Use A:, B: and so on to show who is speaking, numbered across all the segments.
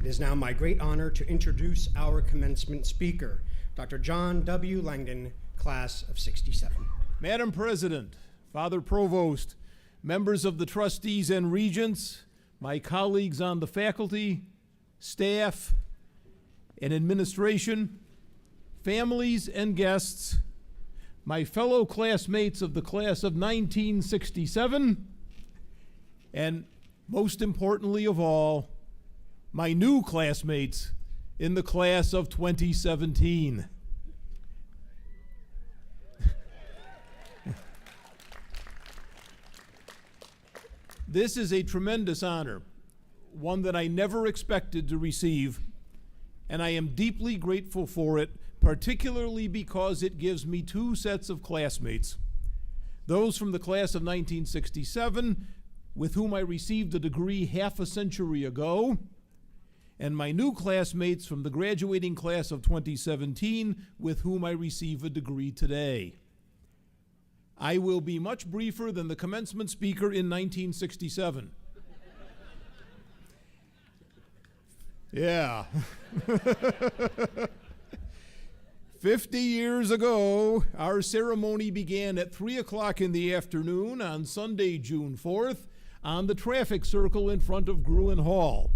A: It is now my great honor to introduce our commencement speaker, Dr. John W. Langdon, class of '67.
B: Madam President, Father Provost, members of the trustees and regents, my colleagues on the faculty, staff, and administration, families and guests, my fellow classmates of the class of 1967, and most importantly of all, my new classmates in the class of 2017. This is a tremendous honor, one that I never expected to receive, and I am deeply grateful for it, particularly because it gives me two sets of classmates. Those from the class of 1967, with whom I received a degree half a century ago, and my new classmates from the graduating class of 2017, with whom I receive a degree today. I will be much briefer than the commencement speaker in 1967. Yeah. 50 years ago, our ceremony began at 3 o'clock in the afternoon on Sunday, June 4th, on the traffic circle in front of Gruen Hall,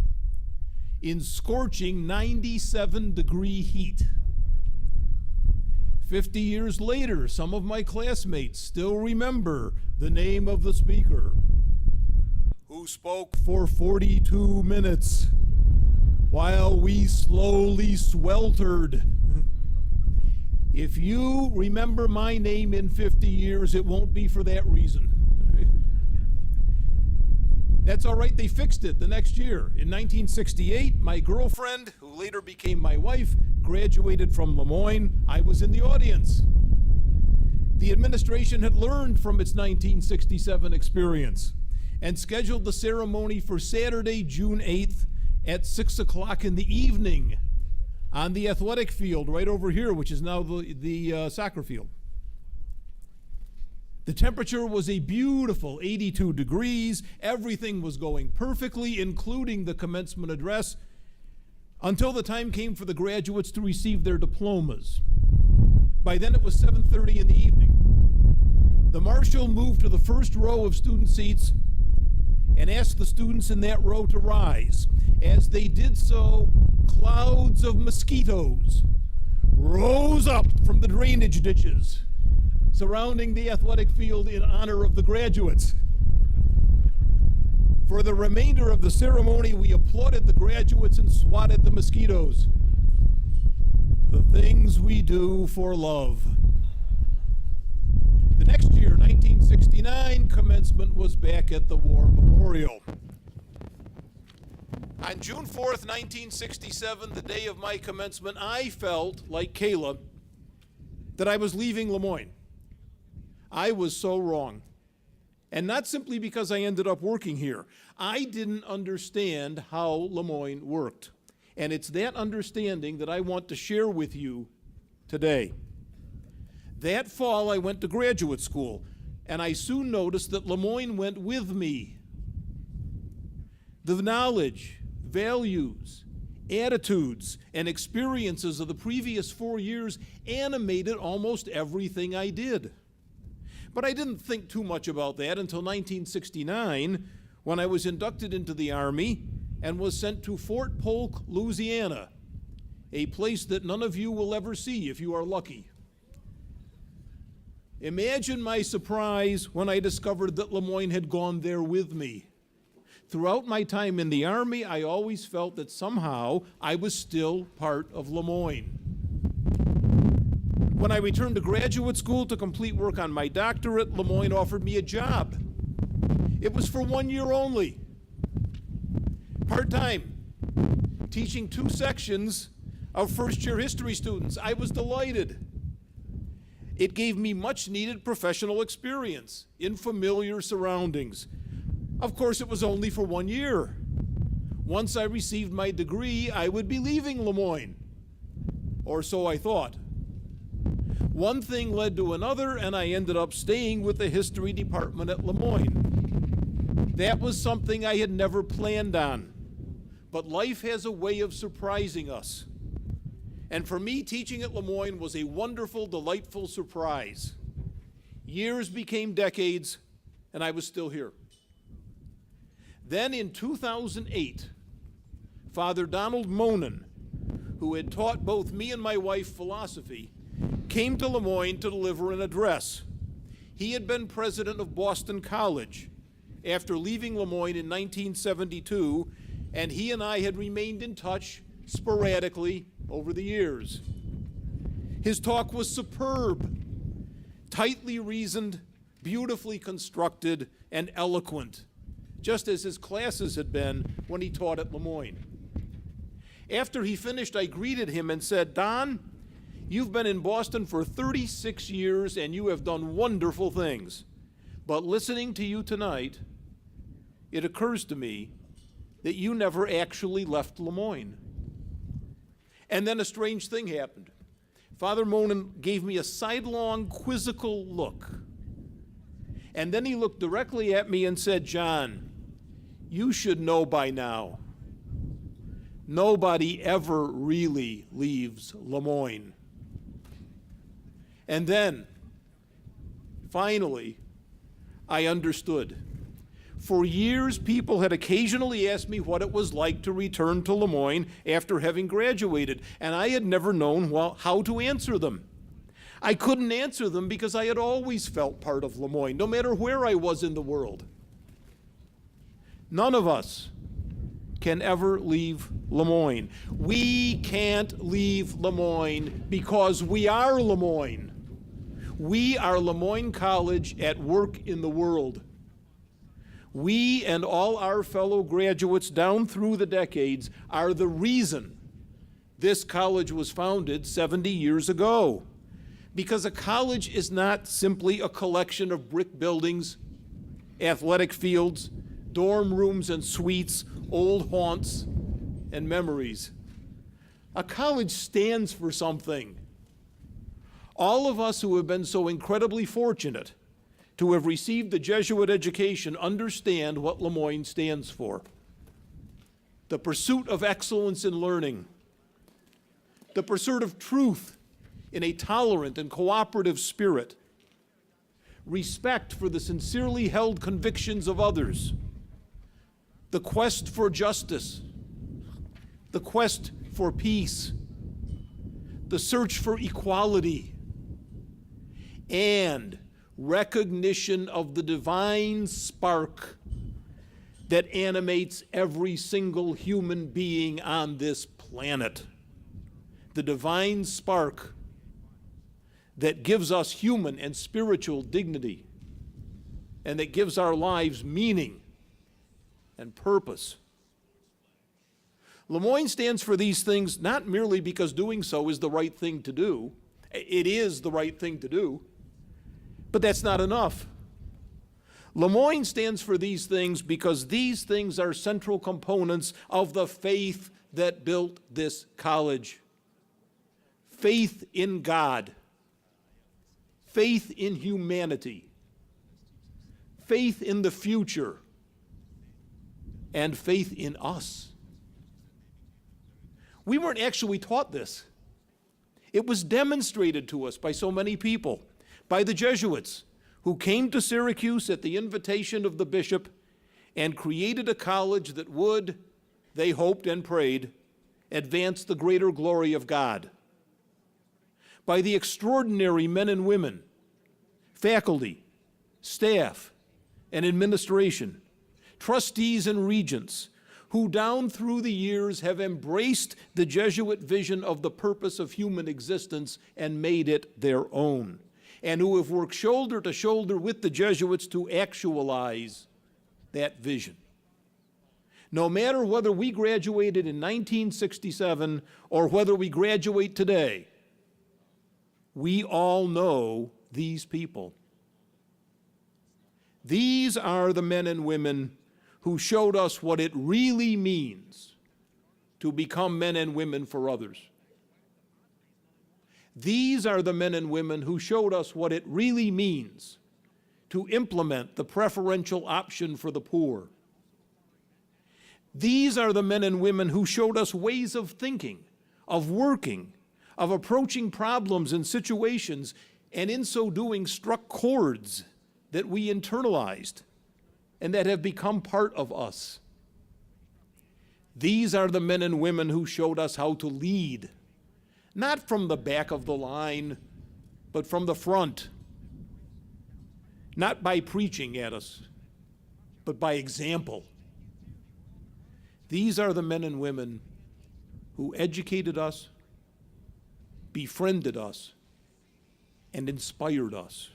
B: in scorching 97-degree heat. 50 years later, some of my classmates still remember the name of the speaker, who spoke for 42 minutes while we slowly sweltered. If you remember my name in 50 years, it won't be for that reason. That's all right, they fixed it the next year. In 1968, my girlfriend, who later became my wife, graduated from Moyne. I was in the audience. The administration had learned from its 1967 experience and scheduled the ceremony for Saturday, June 8th at 6 o'clock in the evening on the athletic field right over here, which is now the soccer field. The temperature was a beautiful 82 degrees. Everything was going perfectly, including the commencement address, until the time came for the graduates to receive their diplomas. By then it was 7:30 in the evening. The marshal moved to the first row of student seats and asked the students in that row to rise. As they did so, clouds of mosquitoes rose up from the drainage ditches surrounding the athletic field in honor of the graduates. For the remainder of the ceremony, we applauded the graduates and swatted the mosquitoes. The things we do for love. The next year, 1969, commencement was back at the War Memorial. On June 4th, 1967, the day of my commencement, I felt, like Kayla, that I was leaving Lemoyne. I was so wrong. And not simply because I ended up working here. I didn't understand how Lemoyne worked. And it's that understanding that I want to share with you today. That fall, I went to graduate school, and I soon noticed that Lemoyne went with me. The knowledge, values, attitudes, and experiences of the previous 4 years animated almost everything I did. But I didn't think too much about that until 1969, when I was inducted into the Army and was sent to Fort Polk, Louisiana, a place that none of you will ever see if you are lucky. Imagine my surprise when I discovered that Lemoyne had gone there with me. Throughout my time in the Army, I always felt that somehow I was still part of Lemoyne. When I returned to graduate school to complete work on my doctorate, Lemoyne offered me a job. It was for 1 year only, part-time, teaching 2 sections of first-year history students. I was delighted. It gave me much-needed professional experience in familiar surroundings. Of course, it was only for 1 year. Once I received my degree, I would be leaving Lemoyne, or so I thought. One thing led to another, and I ended up staying with the history department at Lemoyne. That was something I had never planned on, But life has a way of surprising us. And for me, teaching at Moyne was a wonderful, delightful surprise. Years became decades, and I was still here. Then in 2008, Father Donald Moyne, who had taught both me and my wife philosophy, came to Moyne to deliver an address. He had been president of Boston College after leaving Moyne in 1972, and he and I had remained in touch sporadically over the years. His talk was superb, tightly reasoned, beautifully constructed, and eloquent, just as his classes had been when he taught at Moyne. After he finished, I greeted him and said, "Don, you've been in Boston for 36 years and you have done wonderful things. But listening to you tonight, it occurs to me that you never actually left Moyne." And then a strange thing happened. Father Moyne gave me a sidelong, quizzical look. And then he looked directly at me and said, "John, you should know by now, nobody ever really leaves Moyne." And then, finally, I understood. For years, people had occasionally asked me what it was like to return to Moyne after having graduated, and I had never known how to answer them. I couldn't answer them because I had always felt part of Moyne, no matter where I was in the world. None of us can ever leave Moyne. We can't leave Moyne because we are Moyne. We are Moyne College at work in the world. We and all our fellow graduates down through the decades are the reason this college was founded 70 years ago. Because a college is not simply a collection of brick buildings, athletic fields, dorm rooms and suites, old haunts, and memories. A college stands for something. All of us who have been so incredibly fortunate to have received the Jesuit education understand what Moyne stands for. The pursuit of excellence in learning, the pursuit of truth in a tolerant and cooperative spirit, respect for the sincerely held convictions of others, the quest for justice, the quest for peace, the search for equality, and recognition of the divine spark that animates every single human being on this planet. The divine spark that gives us human and spiritual dignity and that gives our lives meaning and purpose. Moyne stands for these things not merely because doing so is the right thing to do. It is the right thing to do. But that's not enough. Moyne stands for these things because these things are central components of the faith that built this college. Faith in God, faith in humanity, faith in the future, and faith in us. We weren't actually taught this. It was demonstrated to us by so many people. By the Jesuits, who came to Syracuse at the invitation of the bishop and created a college that would, they hoped and prayed, advance the greater glory of God. By the extraordinary men and women, faculty, staff, and administration, trustees and regents, who down through the years have embraced the Jesuit vision of the purpose of human existence and made it their own, and who have worked shoulder to shoulder with the Jesuits to actualize that vision. No matter whether we graduated in 1967 or whether we graduate today, we all know these people. These are the men and women who showed us what it really means to become men and women for others. These are the men and women who showed us what it really means to implement the preferential option for the poor. These are the men and women who showed us ways of thinking, of working, of approaching problems and situations, and in so doing struck chords that we internalized and that have become part of us. These are the men and women who showed us how to lead, not from the back of the line, but from the front, not by preaching at us, but by example. These are the men and women who educated us, befriended us, and inspired us.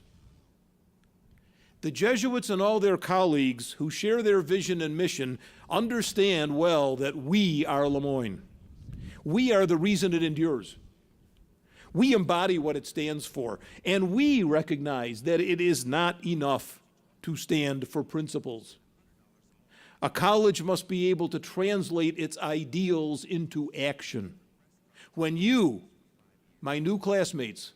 B: The Jesuits and all their colleagues who share their vision and mission understand well that we are Lemoyne. We are the reason it endures. We embody what it stands for, and we recognize that it is not enough to stand for principles. A college must be able to translate its ideals into action. When you, my new classmates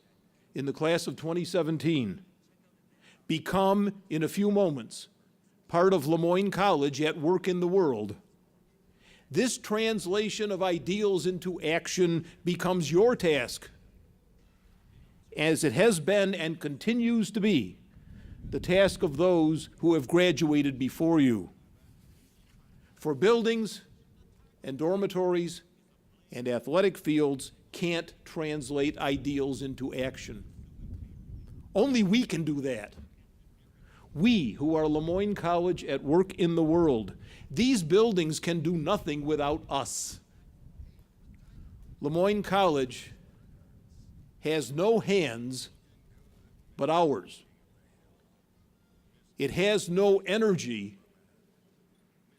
B: in the class of 2017, become, in a few moments, part of Moyne College at work in the world, this translation of ideals into action becomes your task, as it has been and continues to be the task of those who have graduated before you. For buildings and dormitories and athletic fields can't translate ideals into action. Only we can do that. We, who are Moyne College at work in the world, these buildings can do nothing without us. Moyne College has no hands but ours. It has no energy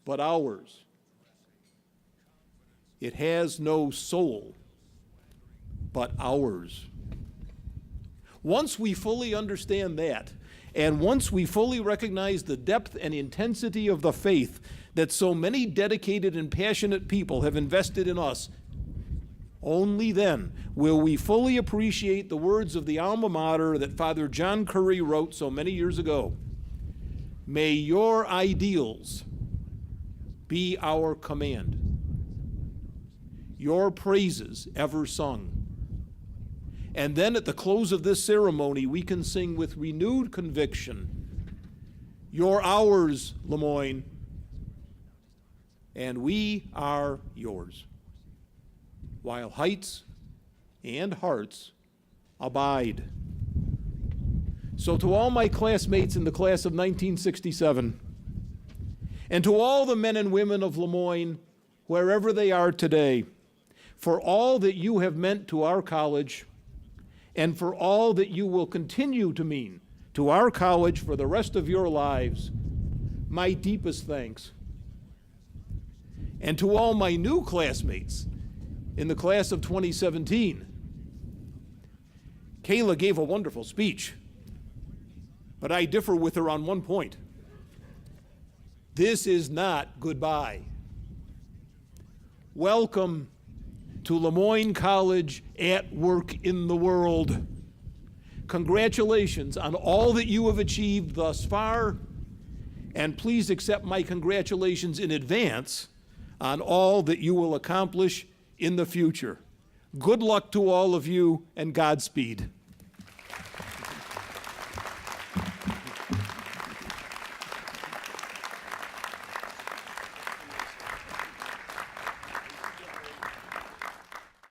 B: but ours. It has no soul but ours. Once we fully understand that, and once we fully recognize the depth and intensity of the faith that so many dedicated and passionate people have invested in us, only then will we fully appreciate the words of the alma mater that Father John Curry wrote so many years ago. May your ideals be our command, your praises ever sung. And then at the close of this ceremony, we can sing with renewed conviction, you're ours, Lemoyne, and we are yours, while heights and hearts abide. So to all my classmates in the class of 1967, and to all the men and women of Lemoyne, wherever they are today, for all that you have meant to our college, and for all that you will continue to mean to our college for the rest of your lives, my deepest thanks. And to all my new classmates in the class of 2017, Kayla gave a wonderful speech, but I differ with her on one point. This is not goodbye. Welcome to Moyne College at work in the world. Congratulations on all that you have achieved thus far, and please accept my congratulations in advance on all that you will accomplish in the future. Good luck to all of you, and Godspeed.